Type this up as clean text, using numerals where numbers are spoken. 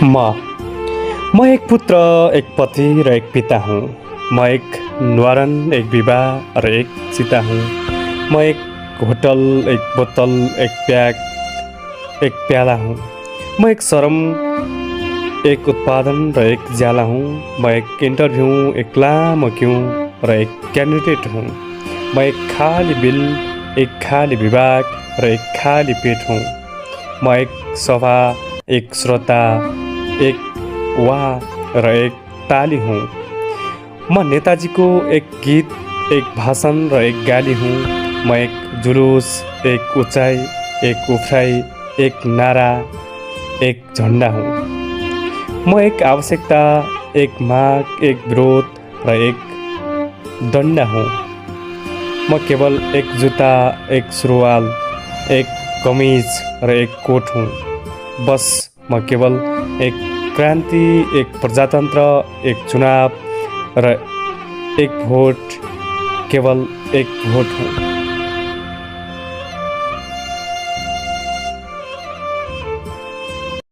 म म एक पुत्र, एक पति र एक पिता हूँ। म एक न्वारन, एक विवाह र एक चिता हूँ। म एक होटल, एक बोतल, एक प्याक, एक प्याला हूँ। म एक शरम, एक उत्पादन र एक ज्याला हूँ। म एक इन्टरभ्यू, एक लामो क्यूँ र एक क्यान्डिडेट हूँ। म एक खाली बिल, एक खाली विभाग र एक खाली पेट हूँ। म एक सभा, एक श्रोता, एक वाह र एक ताली हूँ। म नेताजीको एक गीत, एक भाषण र एक गाली हूँ। म एक जुलुस, एक उचाइ, एक उफ्राइ, एक नारा, एक झन्डा हूँ। म एक आवश्यकता, एक माग, एक विरोध र एक डन्डा हूँ। म केवल एक जुत्ता, एक सुरुवाल, एक कमिज र एक कोट हूँ। बस म केवल एक क्रान्ति, एक प्रजातन्त्र, एक चुनाव र एक भोट, केवल एक भोट हूँ।